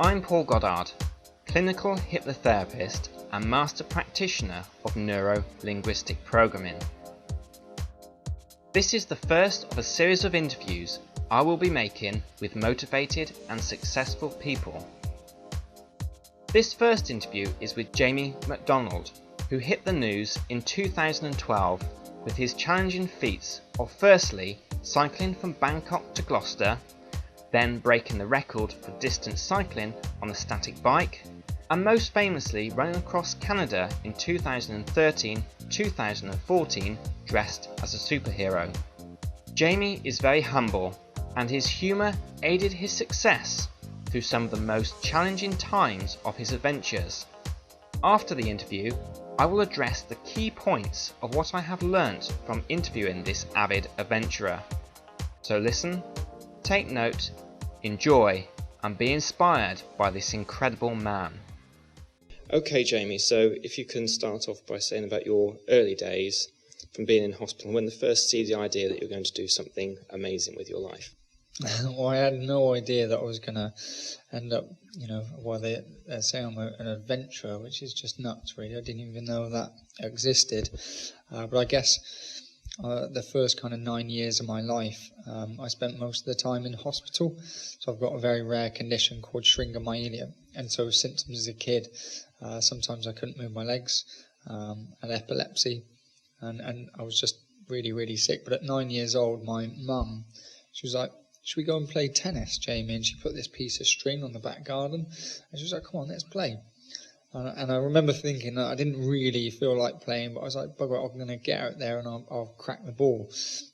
I'm Paul Goddard, clinical hypnotherapist and master practitioner of Neuro-linguistic programming. This is the first of a series of interviews I will be making with motivated and successful people. This first interview is with Jamie McDonald, who hit the news in 2012 with his challenging feats of firstly cycling from Bangkok to Gloucester, then breaking the record for distance cycling on a static bike, and most famously running across Canada in 2013-2014 dressed as a superhero. Jamie is very humble, and his humour aided his success through some of the most challenging times of his adventures. After the interview, I will address the key points of what I have learnt from interviewing this avid adventurer. So listen, take note, enjoy, and be inspired by this incredible man. Okay, Jamie, so if you can start off by saying about your early days from being in hospital, when the first seed the idea that you're going to do something amazing with your life. Well, I had no idea that I was going to end up, they say I'm an adventurer, which is just nuts, really. I didn't even know that existed. But I guess the first kind of 9 years of my life, I spent most of the time in hospital. So I've got a very rare condition called syringomyelia. And so symptoms as a kid, sometimes I couldn't move my legs, I had epilepsy, and I was just really, really sick. But at 9 years old, my mum, she was like, "Should we go and play tennis, Jamie?" And she put this piece of string on the back garden, and she was like, "Come on, let's play." And I remember thinking that I didn't really feel like playing, but I was like, "Bugger it, I'm going to get out there and I'll crack the ball."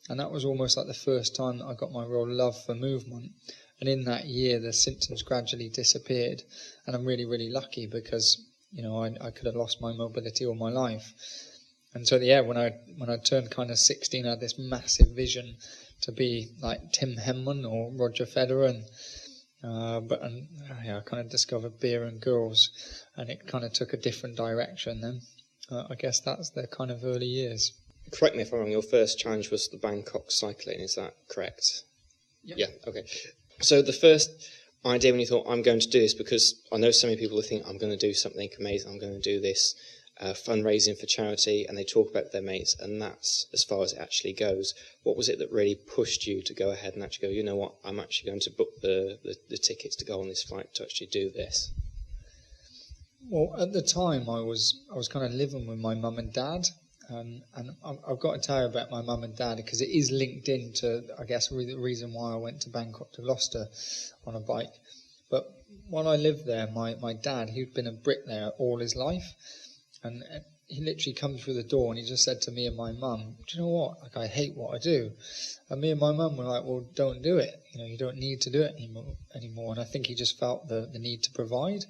And that was almost like the first time that I got my real love for movement. And in that year, the symptoms gradually disappeared. And I'm really, really lucky because, I could have lost my mobility all my life. And so, when I turned kind of 16, I had this massive vision to be like Tim Henman or Roger Federer. I kind of discovered beer and girls, and it kind of took a different direction then. I guess that's the kind of early years. Correct me if I'm wrong, your first challenge was the Bangkok cycling, is that correct? Yep. Yeah, okay. So the first idea when you thought, I'm going to do this, because I know so many people who think, I'm going to do something amazing, I'm going to do this fundraising for charity, and they talk about their mates, and that's as far as it actually goes. What was it that really pushed you to go ahead and actually go, you know what, I'm actually going to book the tickets to go on this flight to actually do this? Well, at the time, I was kind of living with my mum and dad, and I've got to tell you about my mum and dad because it is linked into, I guess, the reason why I went to Bangkok to Gloucester on a bike. But while I lived there, my dad, he'd been a bricklayer all his life, and he literally come through the door and he just said to me and my mum, "Do you know what? Like, I hate what I do." And me and my mum were like, "Well, don't do it. You don't need to do it anymore." And I think he just felt the need to provide.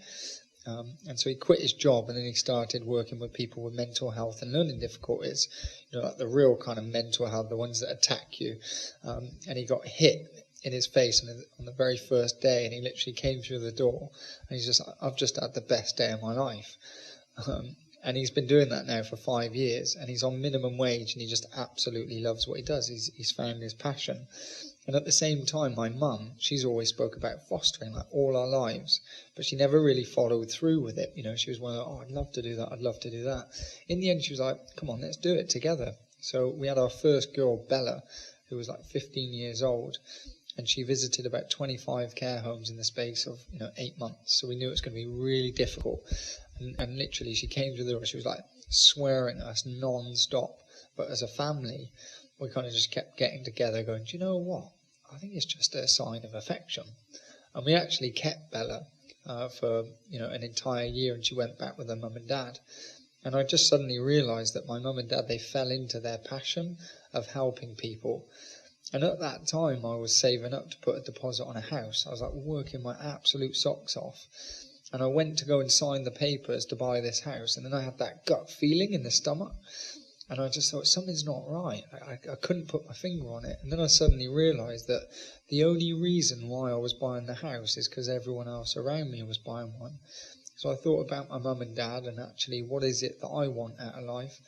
And so he quit his job and then he started working with people with mental health and learning difficulties, like the real kind of mental health, the ones that attack you. And he got hit in his face on the very first day, and he literally came through the door and he's just, "I've just had the best day of my life." And he's been doing that now for 5 years, and he's on minimum wage, and he just absolutely loves what he does. He's found his passion. And at the same time, my mum, she's always spoke about fostering like all our lives, but she never really followed through with it. She was one of, "Oh, I'd love to do that, I'd love to do that." In the end, she was like, "Come on, let's do it together." So we had our first girl, Bella, who was like 15 years old, and she visited about 25 care homes in the space of 8 months. So we knew it was going to be really difficult. And literally, she came through the door, she was like swearing at us non-stop. But as a family, we kind of just kept getting together going, "Do you know what? I think it's just a sign of affection." And we actually kept Bella for an entire year, and she went back with her mum and dad. And I just suddenly realised that my mum and dad, they fell into their passion of helping people. And at that time, I was saving up to put a deposit on a house. I was like working my absolute socks off. And I went to go and sign the papers to buy this house, and then I had that gut feeling in the stomach. And I just thought, something's not right. I couldn't put my finger on it. And then I suddenly realised that the only reason why I was buying the house is because everyone else around me was buying one. So I thought about my mum and dad and actually what is it that I want out of life.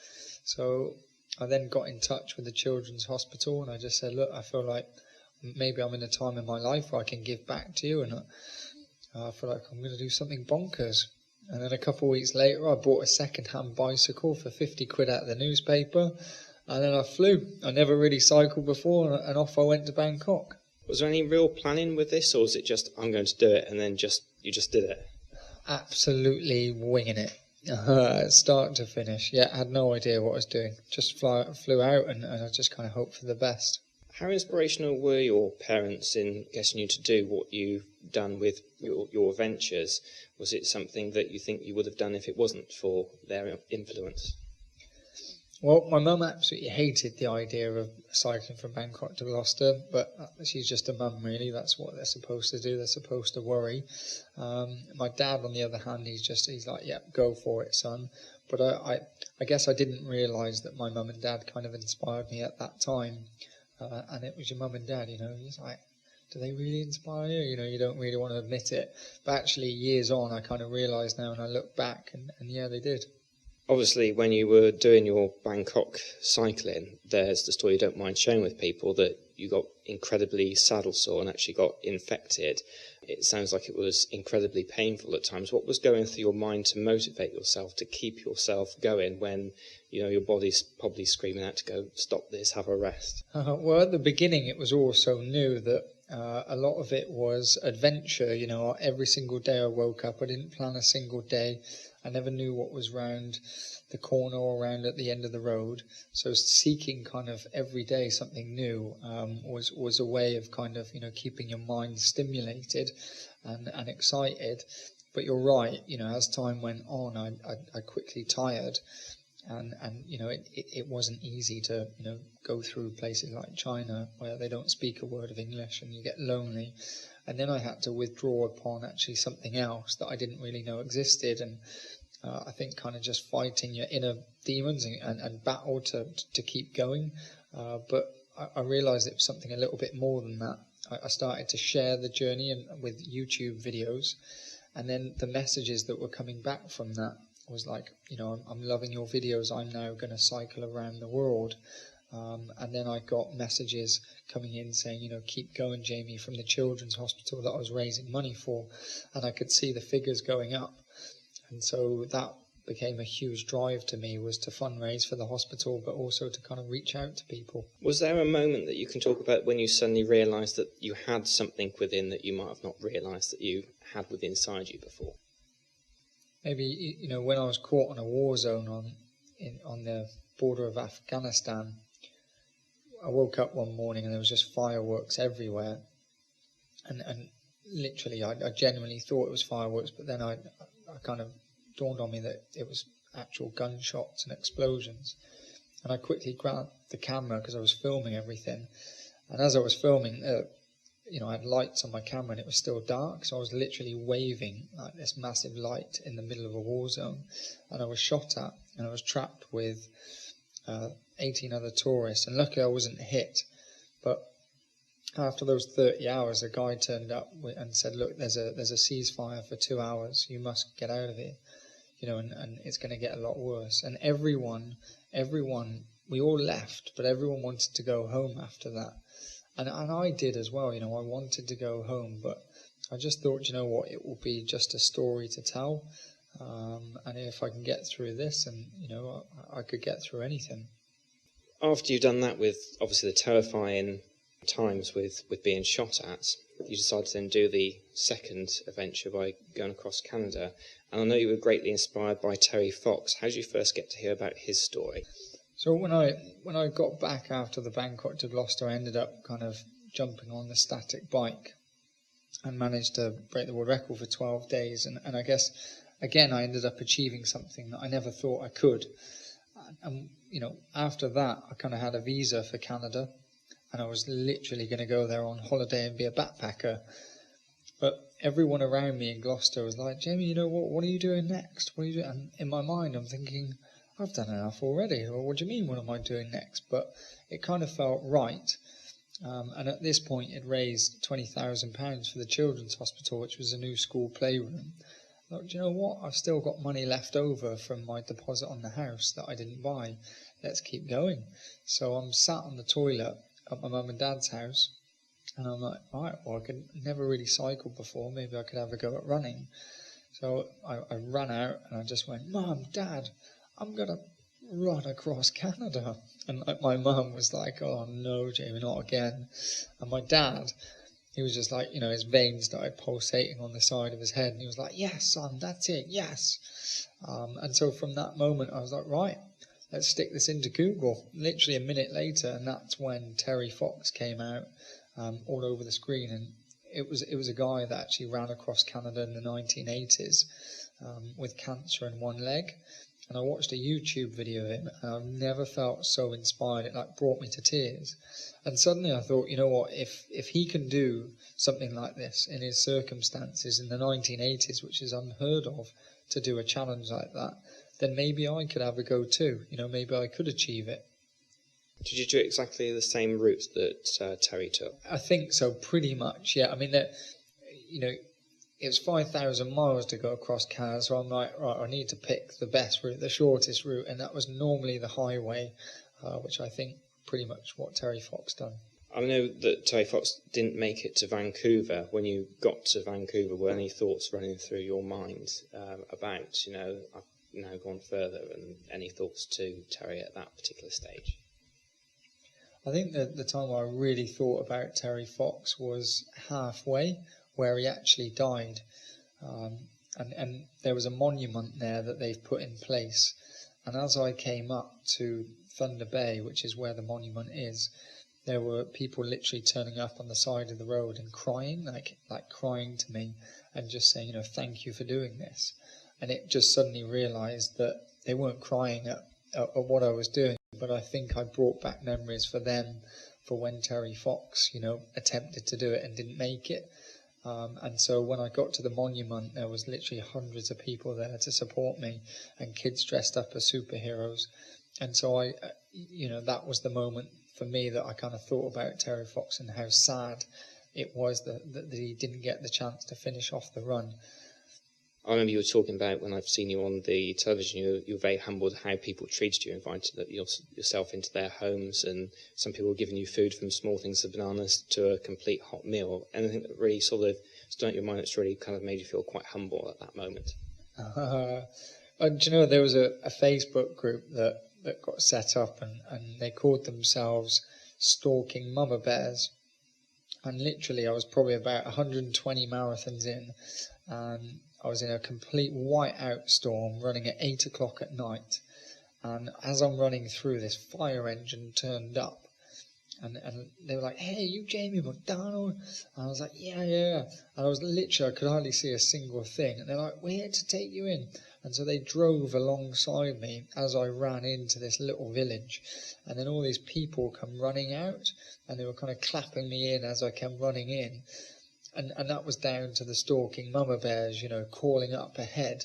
So I then got in touch with the Children's Hospital and I just said, look, I feel like maybe I'm in a time in my life where I can give back to you, and I feel like I'm going to do something bonkers. And then a couple of weeks later, I bought a second-hand bicycle for 50 quid out of the newspaper, and then I flew. I never really cycled before, and off I went to Bangkok. Was there any real planning with this, or was it just, I'm going to do it, and then you just did it? Absolutely winging it. Start to finish. Yeah, I had no idea what I was doing. Just flew out, and I just kind of hoped for the best. How inspirational were your parents in getting you to do what you've done with your ventures? Was it something that you think you would have done if it wasn't for their influence? Well, my mum absolutely hated the idea of cycling from Bangkok to Gloucester, but she's just a mum, really. That's what they're supposed to do. They're supposed to worry. My dad, on the other hand, he's like, yeah, go for it, son. But I guess I didn't realise that my mum and dad kind of inspired me at that time. And it was your mum and dad, he's like, do they really inspire you? You don't really want to admit it. But actually, years on, I kind of realised now, and I look back, and yeah, they did. Obviously, when you were doing your Bangkok cycling, there's the story you don't mind sharing with people, that you got incredibly saddle sore and actually got infected. It sounds like it was incredibly painful at times. What was going through your mind to motivate yourself, to keep yourself going when your body's probably screaming out to go, stop this, have a rest? Well, at the beginning, it was all so new that a lot of it was adventure. Every single day I woke up, I didn't plan a single day. I never knew what was round the corner or around at the end of the road. So seeking kind of every day something new was a way of kind of, keeping your mind stimulated and excited. But you're right, as time went on, I quickly tired. And it wasn't easy to, go through places like China where they don't speak a word of English and you get lonely. And then I had to withdraw upon actually something else that I didn't really know existed. And I think kind of just fighting your inner demons and battle to keep going. But I realized it was something a little bit more than that. I started to share the journey with YouTube videos. And then the messages that were coming back from that was like, I'm loving your videos. I'm now going to cycle around the world. And then I got messages coming in saying, keep going, Jamie, from the Children's Hospital that I was raising money for. And I could see the figures going up. And so that became a huge drive to me, was to fundraise for the hospital, but also to kind of reach out to people. Was there a moment that you can talk about when you suddenly realised that you had something within that you might have not realised that you had within inside you before? Maybe, when I was caught on a war zone on the border of Afghanistan, I woke up one morning and there was just fireworks everywhere. And literally, I genuinely thought it was fireworks, but then I kind of dawned on me that it was actual gunshots and explosions. And I quickly grabbed the camera because I was filming everything. And as I was filming, I had lights on my camera and it was still dark. So I was literally waving like this massive light in the middle of a war zone. And I was shot at and I was trapped with 18 other tourists. And luckily I wasn't hit. But after those 30 hours, a guy turned up and said, look, there's a ceasefire for 2 hours. You must get out of here. And it's going to get a lot worse. And everyone, we all left, but everyone wanted to go home after that. And I did as well, I wanted to go home, but I just thought, it will be just a story to tell. And if I can get through this, and, I could get through anything. After you've done that with, obviously, the terrifying times with being shot at, you decided to then do the second adventure by going across Canada. And I know you were greatly inspired by Terry Fox. How did you first get to hear about his story? So when I got back after the Bangkok to Gloucester, I ended up kind of jumping on the static bike and managed to break the world record for 12 days. And I guess, again, I ended up achieving something that I never thought I could. And, after that, I kind of had a visa for Canada. And I was literally going to go there on holiday and be a backpacker. But everyone around me in Gloucester was like, Jamie, what are you doing next? What are you doing? And in my mind, I'm thinking, I've done enough already. Well, what do you mean, what am I doing next? But it kind of felt right. And at this point, it raised £20,000 for the Children's Hospital, which was a new school playroom. I thought, do you know what? I've still got money left over from my deposit on the house that I didn't buy. Let's keep going. So I'm sat on the toilet at my mum and dad's house, and I'm like, all right, well, I could never really cycle before. Maybe I could have a go at running. So I ran out and I just went, Mum, Dad, I'm going to run across Canada. And my mum was like, oh no, Jamie, not again. And my dad, he was just like, his veins started pulsating on the side of his head. And he was like, yes, son, that's it, yes. And so from that moment, I was like, right, let's stick this into Google. Literally a minute later, and that's when Terry Fox came out all over the screen. And it was a guy that actually ran across Canada in the 1980s with cancer in one leg. And I watched a YouTube video of him, and I've never felt so inspired. It brought me to tears. And suddenly I thought, you know what, if he can do something like this in his circumstances in the 1980s, which is unheard of to do a challenge like that, then maybe I could have a go too. Maybe I could achieve it. Did you do exactly the same route that Terry took? I think so, pretty much, yeah. I mean, it's 5,000 miles to go across Canada, so I'm like, right, I need to pick the best route, the shortest route, and that was normally the highway, which I think pretty much what Terry Fox done. I know that Terry Fox didn't make it to Vancouver. When you got to Vancouver, were any thoughts running through your mind about, I've now gone further, and any thoughts to Terry at that particular stage? I think that the time I really thought about Terry Fox was halfway, where he actually died. And there was a monument there that they've put in place. And as I came up to Thunder Bay, which is where the monument is, there were people literally turning up on the side of the road and crying, like crying to me and just saying, thank you for doing this. And it just suddenly realised that they weren't crying at what I was doing, but I think I brought back memories for them for when Terry Fox, attempted to do it and didn't make it. And so when I got to the monument, there was literally hundreds of people there to support me, and kids dressed up as superheroes. And so that was the moment for me that I kind of thought about Terry Fox and how sad it was that he didn't get the chance to finish off the run. I remember you were talking about, when I've seen you on the television, you were very humbled how people treated you, invited yourself into their homes, and some people were giving you food, from small things to bananas to a complete hot meal. Anything that really sort of stood out in your mind that's really kind of made you feel quite humble at that moment? And there was a Facebook group that got set up, and they called themselves Stalking Mama Bears. And literally I was probably about 120 marathons in, and I was in a complete whiteout storm running at 8 o'clock at night. And as I'm running through, this fire engine turned up. And they were like, hey, you Jamie McDonald? And I was like, yeah. And I was literally, I could hardly see a single thing. And they're like, we're here to take you in. And so they drove alongside me as I ran into this little village. And then all these people come running out, and they were kind of clapping me in as I came running in. And that was down to the Stalking Mama Bears, calling up ahead,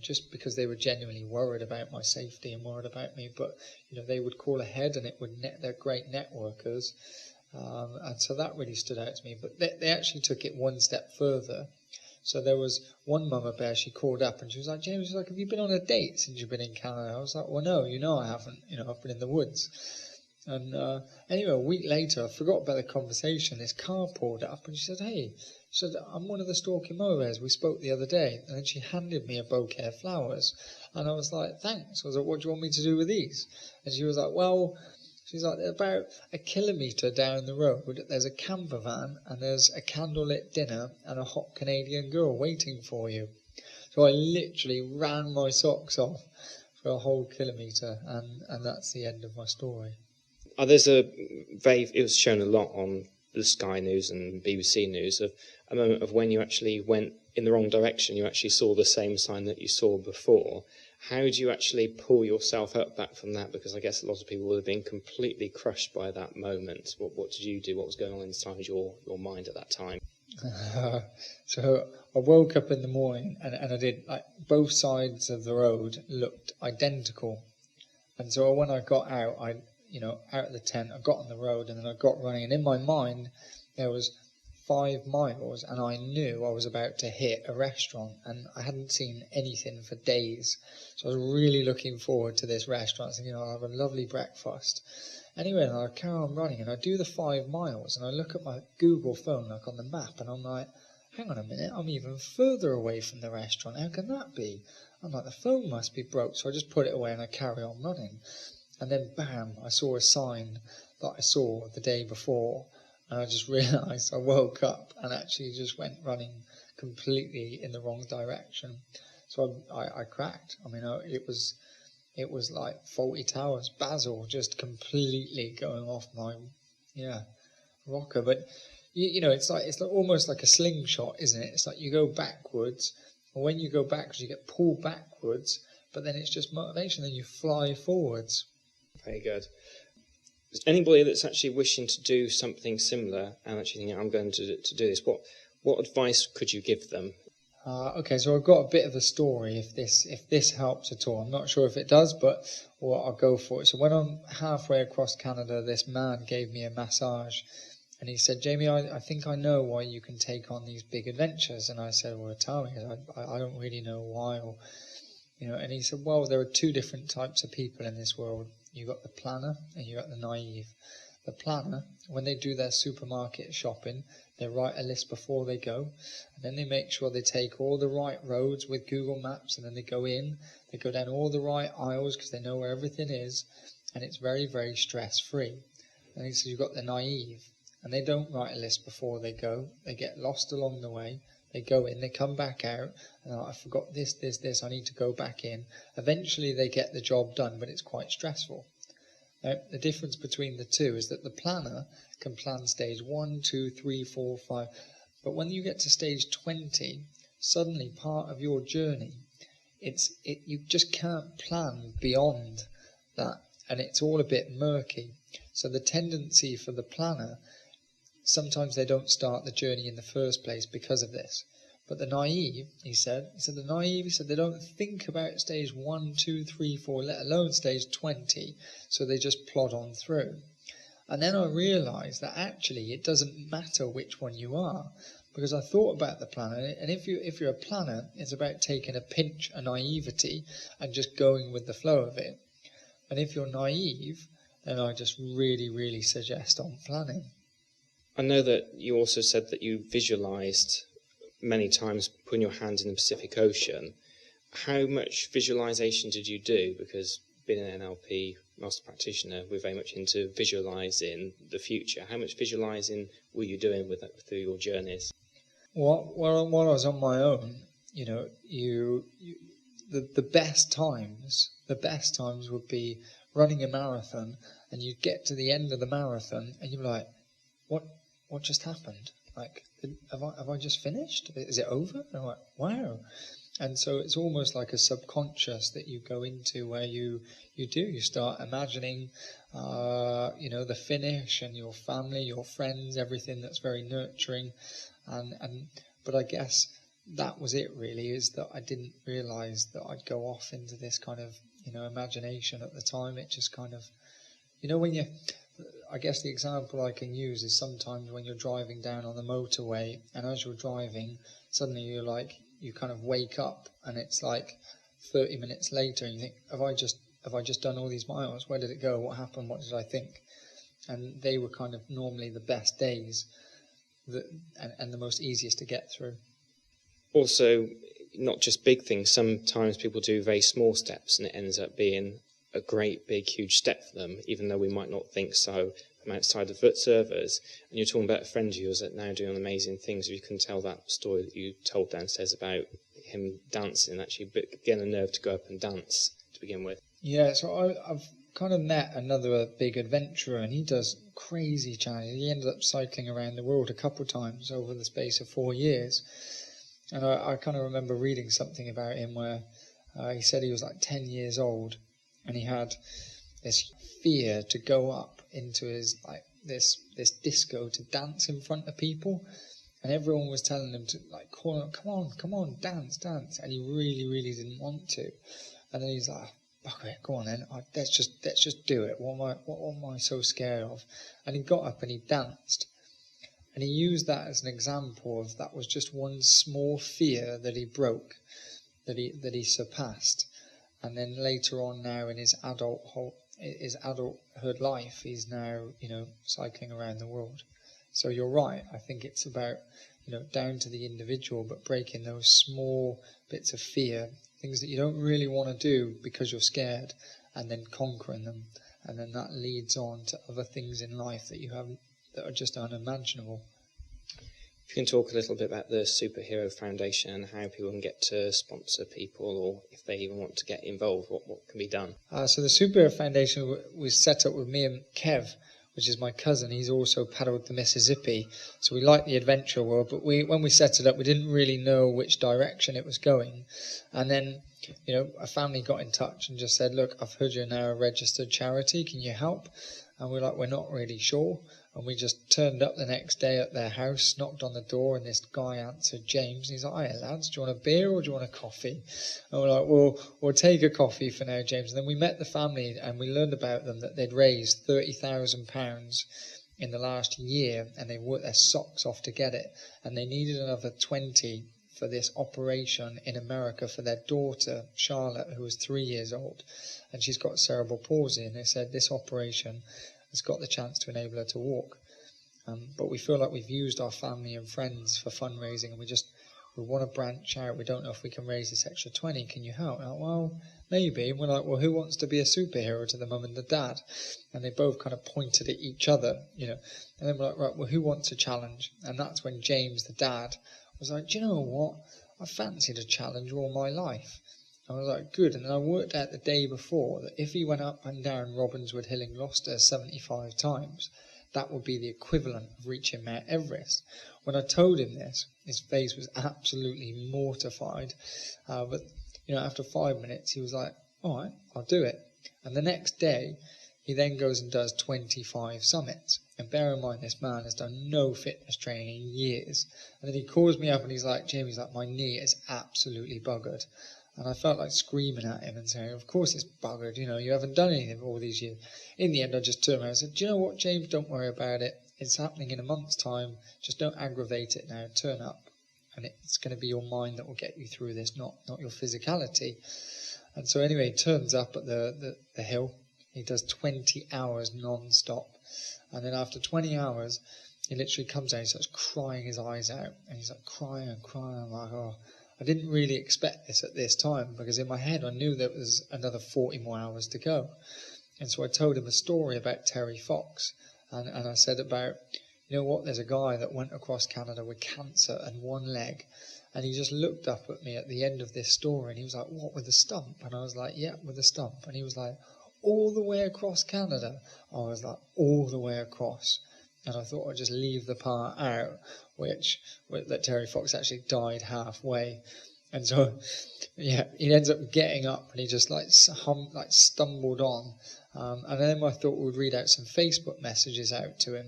just because they were genuinely worried about my safety and worried about me. But, they would call ahead, and it would they're great networkers. And so that really stood out to me. But they actually took it one step further. So there was one Mama Bear, she called up and she was like, James, have you been on a date since you've been in Canada? I was like, well, no, I haven't. I've been in the woods. And anyway, a week later, I forgot about the conversation. This car pulled up and she said, hey, I'm one of the Stalking Mama Bears. We spoke the other day. And then she handed me a bouquet of flowers. And I was like, thanks. I was like, what do you want me to do with these? And she was like, she's like, about a kilometre down the road, there's a camper van and there's a candlelit dinner and a hot Canadian girl waiting for you. So I literally ran my socks off for a whole kilometre, and that's the end of my story. It was shown a lot on the Sky News and BBC News of a moment of when you actually went in the wrong direction. You actually saw the same sign that you saw before. How do you actually pull yourself up back from that? Because I guess a lot of people would have been completely crushed by that moment. What did you do? What was going on inside your mind at that time? So I woke up in the morning and I did, both sides of the road looked identical. And so when I got out, out of the tent, I got on the road, and then I got running. And in my mind, there was 5 miles, and I knew I was about to hit a restaurant, and I hadn't seen anything for days. So I was really looking forward to this restaurant, thinking, I'll have a lovely breakfast. Anyway, and I carry on running, and I do the 5 miles, and I look at my Google phone, like on the map, and I'm like, hang on a minute, I'm even further away from the restaurant. How can that be? I'm like, the phone must be broke. So I just put it away and I carry on running. And then, bam, I saw a sign that I saw the day before. And I just realised I woke up and actually just went running completely in the wrong direction. So I cracked. I mean, it was like Faulty Towers, Basil, just completely going off my, rocker. But it's like almost like a slingshot, isn't it? It's like you go backwards, and when you go backwards, you get pulled backwards, but then it's just motivation, then you fly forwards. Very good. Is anybody that's actually wishing to do something similar and actually thinking, I'm going to do this, what advice could you give them? Okay, so I've got a bit of a story, if this helps at all. I'm not sure if it does, but I'll go for it. So when I'm halfway across Canada, this man gave me a massage. And he said, Jamie, I think I know why you can take on these big adventures. And I said, well, tell me, I don't really know why. And he said, well, there are 2 different types of people in this world. You've got the planner and you've got the naive. The planner, when they do their supermarket shopping, they write a list before they go. And then they make sure they take all the right roads with Google Maps. And then they go down all the right aisles because they know where everything is. And it's very, very stress-free. And he said, you've got the naive. And they don't write a list before they go. They get lost along the way. They go in, they come back out, and I forgot this, I need to go back in. Eventually they get the job done, but it's quite stressful. Now, the difference between the 2 is that the planner can plan stage 1, 2, 3, 4, 5. But when you get to stage 20, suddenly part of your journey, you just can't plan beyond that. And it's all a bit murky. So the tendency for the planner, sometimes they don't start the journey in the first place because of this. But the naive, he said they don't think about stage 1, 2, 3, 4, let alone stage 20, so they just plod on through. And then I realised that actually it doesn't matter which one you are, because I thought about the planner, and if you're a planner, it's about taking a pinch of naivety and just going with the flow of it. And if you're naive, then I just really, really suggest on planning. I know that you also said that you visualised many times putting your hand in the Pacific Ocean. How much visualisation did you do? Because being an NLP master practitioner, we're very much into visualising the future. How much visualising were you doing with that through your journeys? Well, while I was on my own, the best times would be running a marathon, and you'd get to the end of the marathon, and you'd be like, what just happened? Like, have I just finished? Is it over? And I'm like, wow. And so it's almost like a subconscious that you go into where you start imagining, the finish and your family, your friends, everything that's very nurturing. But I guess that was it really, is that I didn't realise that I'd go off into this kind of, imagination at the time. It just kind of, I guess the example I can use is sometimes when you're driving down on the motorway, and as you're driving, suddenly you kind of wake up, and it's like 30 minutes later, and you think, have I just done all these miles? Where did it go? What happened? What did I think? And they were kind of normally the best days, and the most easiest to get through. Also, not just big things. Sometimes people do very small steps, and it ends up being a great, big, huge step for them, even though we might not think so from outside of servers. And you're talking about a friend of yours that now doing amazing things. If you can tell that story that you told downstairs about him dancing, actually getting a nerve to go up and dance to begin with. Yeah, so I've kind of met another big adventurer, and he does crazy challenges. He ended up cycling around the world a couple of times over the space of 4 years. And I kind of remember reading something about him where he said he was like 10 years old, and he had this fear to go up into his this disco to dance in front of people, and everyone was telling him to come on, dance, and he really, really didn't want to. And then he's like, okay, go on then, let's just do it. What am I so scared of? And he got up and he danced. And he used that as an example of that was just one small fear that he broke, that he surpassed. And then later on now in his adulthood life, he's now, cycling around the world. So you're right. I think it's about, down to the individual, but breaking those small bits of fear, things that you don't really want to do because you're scared, and then conquering them. And then that leads on to other things in life that you have that are just unimaginable. If you can talk a little bit about the Superhero Foundation and how people can get to sponsor people, or if they even want to get involved, what can be done? So the Superhero Foundation was set up with me and Kev, which is my cousin. He's also paddled the Mississippi. So we like the adventure world, but when we set it up, we didn't really know which direction it was going. And then, a family got in touch and just said, look, I've heard you're now a registered charity. Can you help? And we're like, we're not really sure. And we just turned up the next day at their house, knocked on the door, and this guy answered, James. And he's like, hiya, lads, do you want a beer or do you want a coffee? And we're like, we'll take a coffee for now, James. And then we met the family and we learned about them that they'd raised £30,000 in the last year, and they worked their socks off to get it. And they needed another 20 for this operation in America for their daughter, Charlotte, who was 3 years old. And she's got cerebral palsy. And they said this operation has got the chance to enable her to walk. But we feel like we've used our family and friends for fundraising, and we want to branch out. We don't know if we can raise this extra 20. Can you help? Like, well, maybe. And we're like, well, who wants to be a superhero to the mum and the dad? And they both kind of pointed at each other, And then we're like, right, well, who wants a challenge? And that's when James, the dad, was like, do you know what? I fancied a challenge all my life. I was like, good. And then I worked out the day before that if he went up and down Robbinswood Hill in Gloucester 75 times, that would be the equivalent of reaching Mount Everest. When I told him this, his face was absolutely mortified. But, after 5 minutes, he was like, all right, I'll do it. And the next day, he then goes and does 25 summits. And bear in mind, this man has done no fitness training in years. And then he calls me up and he's like, Jamie's like, my knee is absolutely buggered. And I felt like screaming at him and saying, of course it's buggered, you haven't done anything for all these years. In the end, I just turned around and said, do you know what, James, don't worry about it. It's happening in a month's time. Just don't aggravate it now. Turn up. And it's going to be your mind that will get you through this, not your physicality. And so anyway, he turns up at the hill. He does 20 hours non-stop. And then after 20 hours, he literally comes down, he starts crying his eyes out. And he's like crying and crying. I'm like, oh. I didn't really expect this at this time, because in my head I knew there was another 40 more hours to go. And so I told him a story about Terry Fox. And I said about, there's a guy that went across Canada with cancer and one leg. And he just looked up at me at the end of this story and he was like, what, with a stump? And I was like, yeah, with a stump. And he was like, all the way across Canada? I was like, all the way across. And I thought I'd just leave the part out, that Terry Fox actually died halfway. And so, yeah, he ends up getting up and he just stumbled on. And then I thought we'd read out some Facebook messages out to him,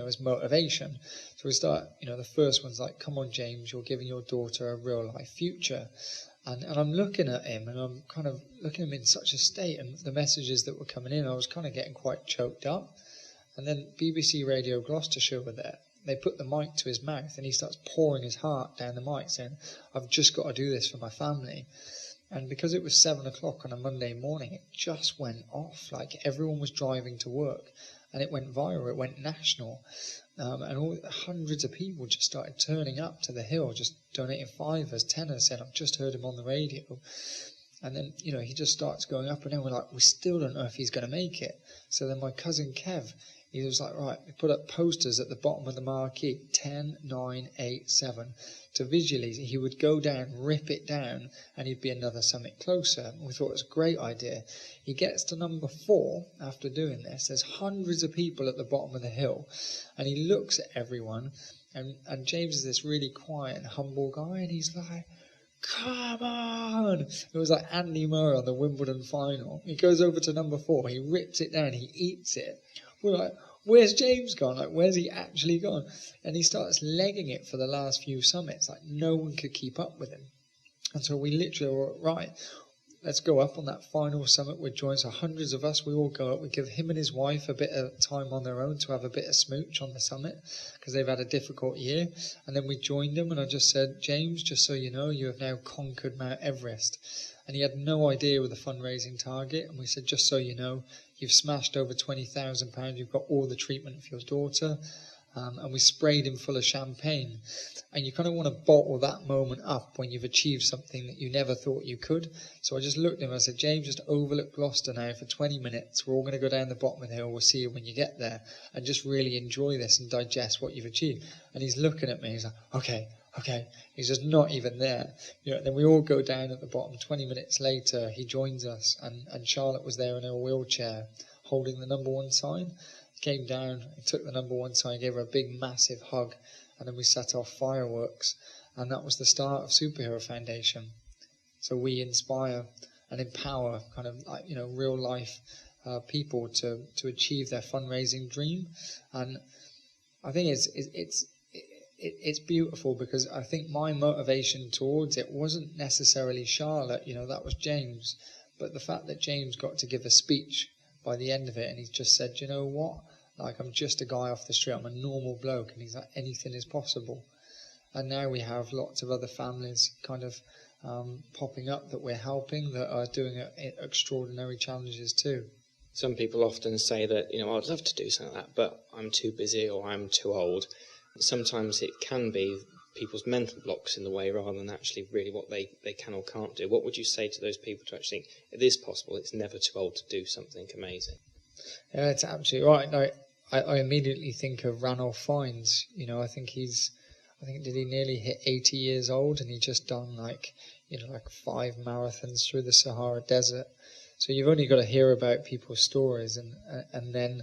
as motivation. So we start, the first one's like, come on, James, you're giving your daughter a real life future. And I'm looking at him and I'm kind of looking at him in such a state, and the messages that were coming in, I was kind of getting quite choked up. And then BBC Radio Gloucestershire were there. They put the mic to his mouth and he starts pouring his heart down the mic saying, I've just got to do this for my family. And because it was 7 o'clock on a Monday morning, it just went off. Like everyone was driving to work and it went viral, it went national. And hundreds of people just started turning up to the hill, just donating fivers, tenors, saying, I've just heard him on the radio. And then, he just starts going up and then we're like, we still don't know if he's going to make it. So then my cousin Kev, he was like, right, we put up posters at the bottom of the marquee, 10, 9, 8, 7. To visually, he would go down, rip it down, and he'd be another summit closer. We thought it was a great idea. He gets to number 4 after doing this. There's hundreds of people at the bottom of the hill, and he looks at everyone, and James is this really quiet and humble guy, and he's like, come on! It was like Andy Murray on the Wimbledon final. He goes over to number 4, he rips it down, he eats it. We're like, where's James gone? Like, where's he actually gone? And he starts legging it for the last few summits. Like, no one could keep up with him. And so we literally were, right, let's go up on that final summit with joints. So hundreds of us, we all go up. We give him and his wife a bit of time on their own to have a bit of smooch on the summit because they've had a difficult year. And then we joined them, and I just said, James, just so you know, you have now conquered Mount Everest. And he had no idea with the fundraising target. And we said, just so you know, you've smashed over £20,000. You've got all the treatment for your daughter. And we sprayed him full of champagne. And you kind of want to bottle that moment up when you've achieved something that you never thought you could. So I just looked at him and I said, James, just overlook Gloucester now for 20 minutes. We're all going to go down the bottom of the hill. We'll see you when you get there. And just really enjoy this and digest what you've achieved. And he's looking at me. He's like, okay. He's just not even there. Then we all go down at the bottom. 20 minutes later, he joins us. And Charlotte was there in her wheelchair holding the number 1 sign. Came down, took the number 1 sign, gave her a big massive hug, and then we set off fireworks, and that was the start of Superhero Foundation. So we inspire and empower kind of like, real life people to achieve their fundraising dream. And I think it's beautiful because I think my motivation towards it wasn't necessarily Charlotte, that was James, but the fact that James got to give a speech by the end of it, and he just said, you know what, like, I'm just a guy off the street, I'm a normal bloke, and he's like, anything is possible. And now we have lots of other families kind of popping up that we're helping that are doing extraordinary challenges too. Some people often say that, I'd love to do something like that, but I'm too busy or I'm too old. Sometimes it can be people's mental blocks in the way rather than actually really what they can or can't do. What would you say to those people to actually think it is possible, it's never too old to do something amazing? Yeah, it's absolutely right. No, I immediately think of Ranulph Fiennes. I think did he nearly hit 80 years old, and he just done like 5 marathons through the Sahara Desert. So you've only got to hear about people's stories, and then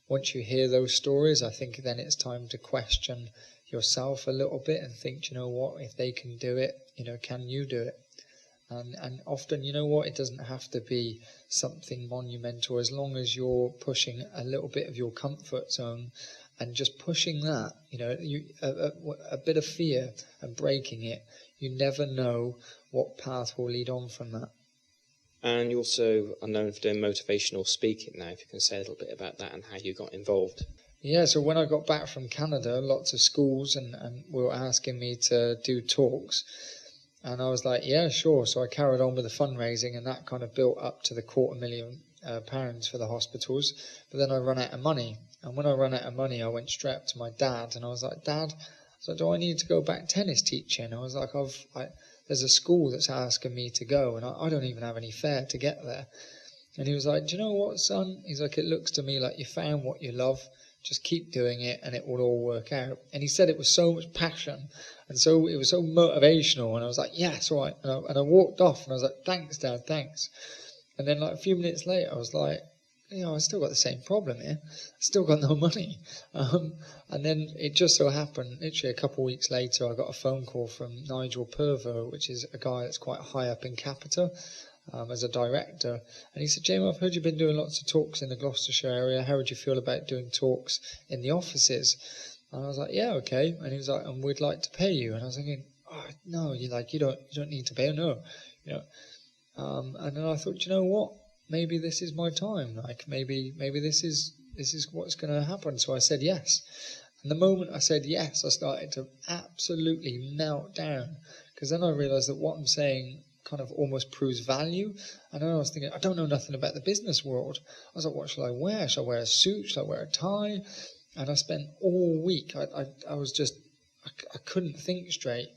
once you hear those stories, I think then it's time to question yourself a little bit and think, what, if they can do it, can you do it? And often, it doesn't have to be something monumental, as long as you're pushing a little bit of your comfort zone and just pushing that, a bit of fear and breaking it. You never know what path will lead on from that. And you also are known for doing motivational speaking now. If you can say a little bit about that and how you got involved. Yeah, so when I got back from Canada, lots of schools and were asking me to do talks. And I was like, yeah, sure. So I carried on with the fundraising, and that kind of built up to the £250,000 for the hospitals. But then I ran out of money. And when I ran out of money, I went straight up to my dad, and I was like, Dad, do I need to go back tennis teaching? I was like, there's a school that's asking me to go, and I don't even have any fare to get there. And he was like, do you know what, son? He's like, it looks to me like you found what you love. Just keep doing it and it will all work out. And he said it with so much passion, and so it was so motivational. And I was like, yes, right. And I walked off, and I was like, thanks, Dad, thanks. And then like a few minutes later, I was like, I still got the same problem here. I still got no money. And then it just so happened, literally a couple of weeks later, I got a phone call from Nigel Purvo, which is a guy that's quite high up in Capita as a director. And he said, Jamie, I've heard you've been doing lots of talks in the Gloucestershire area. How would you feel about doing talks in the offices? And I was like, yeah, okay. And he was like, and we'd like to pay you. And I was thinking, oh, no, you don't need to pay. No, and then I thought, you know what? Maybe this is my time. Like maybe this is what's going to happen. So I said yes. And the moment I said yes, I started to absolutely melt down, because then I realized that what I'm saying kind of almost proves value. And then I was thinking, I don't know nothing about the business world. I was like, what shall I wear? Shall I wear a suit? Shall I wear a tie? And I spent all week, I was just, I couldn't think straight.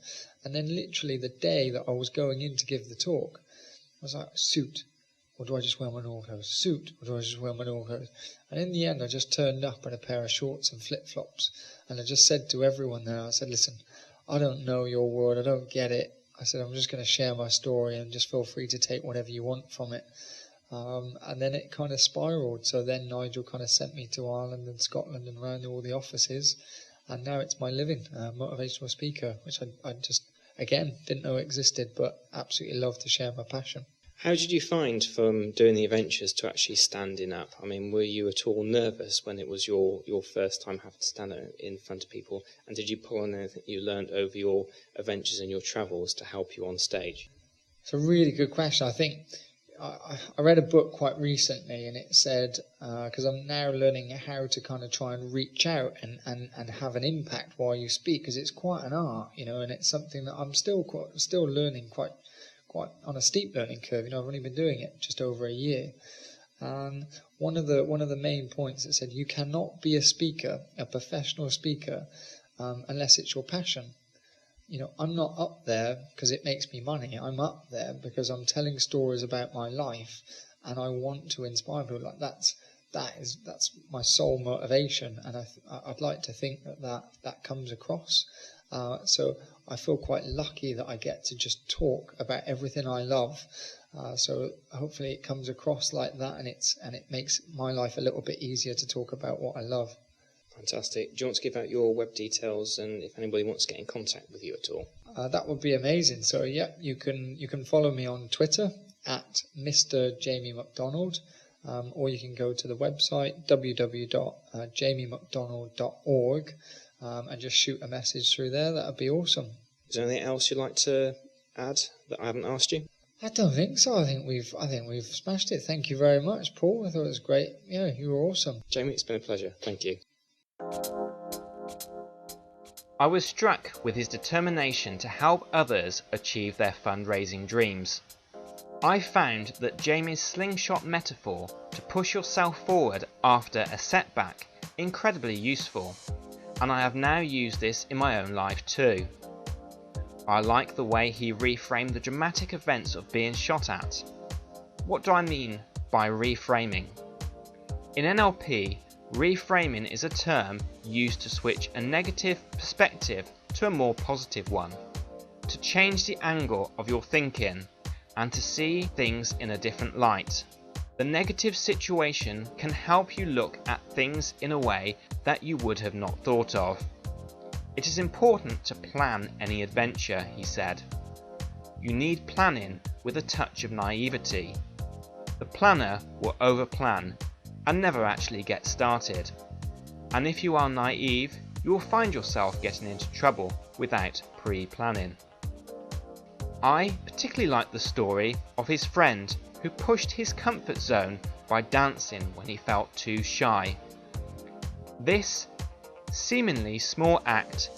And then literally the day that I was going in to give the talk, I was like, suit, or do I just wear my normal clothes? Suit, or do I just wear my normal clothes? And in the end, I just turned up in a pair of shorts and flip-flops. And I just said to everyone there, I said, listen, I don't know your world, I don't get it. I said, I'm just going to share my story, and just feel free to take whatever you want from it. And then it kind of spiraled. So then Nigel kind of sent me to Ireland and Scotland and around all the offices. And now it's my living, motivational speaker, which I just, again, didn't know existed, but absolutely love to share my passion. How did you find from doing the adventures to actually standing up? I mean, were you at all nervous when it was your first time having to stand in front of people? And did you pull on anything you learned over your adventures and your travels to help you on stage? It's a really good question. I think, I read a book quite recently, and it said, because I'm now learning how to kind of try and reach out and have an impact while you speak, because it's quite an art, and it's something that I'm still learning quite on a steep learning curve. I've only been doing it just over a year. And one of the main points that said you cannot be a professional speaker, unless it's your passion. I'm not up there because it makes me money. I'm up there because I'm telling stories about my life, and I want to inspire people. Like that's my sole motivation, and I'd like to think that comes across. So I feel quite lucky that I get to just talk about everything I love. So hopefully it comes across like that, and it makes my life a little bit easier to talk about what I love. Fantastic. Do you want to give out your web details, and if anybody wants to get in contact with you at all? That would be amazing. So yeah, you can follow me on Twitter at Mr. Jamie McDonald, or you can go to the website www.jamiemcdonald.org and just shoot a message through there. That would be awesome. Is there anything else you'd like to add that I haven't asked you? I don't think so. I think we've smashed it. Thank you very much, Paul. I thought it was great. Yeah, you were awesome. Jamie, it's been a pleasure. Thank you. I was struck with his determination to help others achieve their fundraising dreams. I found that Jamie's slingshot metaphor to push yourself forward after a setback incredibly useful, and I have now used this in my own life too. I like the way he reframed the dramatic events of being shot at. What do I mean by reframing? In NLP, reframing is a term used to switch a negative perspective to a more positive one, to change the angle of your thinking and to see things in a different light. The negative situation can help you look at things in a way that you would have not thought of. It is important to plan any adventure, he said. You need planning with a touch of naivety. The planner will overplan and never actually get started. And if you are naive, you will find yourself getting into trouble without pre-planning. I particularly like the story of his friend who pushed his comfort zone by dancing when he felt too shy. This seemingly small act,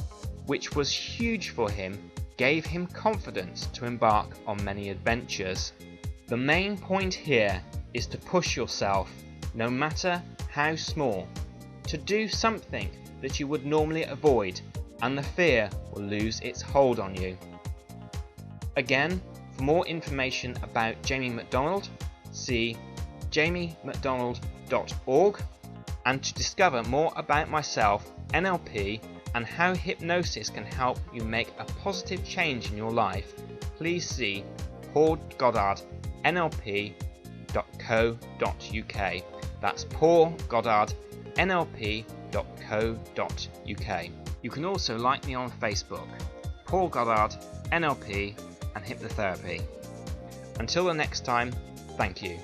which was huge for him, gave him confidence to embark on many adventures. The main point here is to push yourself, no matter how small, to do something that you would normally avoid, and the fear will lose its hold on you. Again, for more information about Jamie McDonald, see jamiemcdonald.org, and to discover more about myself, NLP, and how hypnosis can help you make a positive change in your life, please see Goddard NLP.co.uk. That's Paul Goddard NLP.co.uk. You can also like me on Facebook, Paul Goddard NLP and Hypnotherapy. Until the next time, thank you.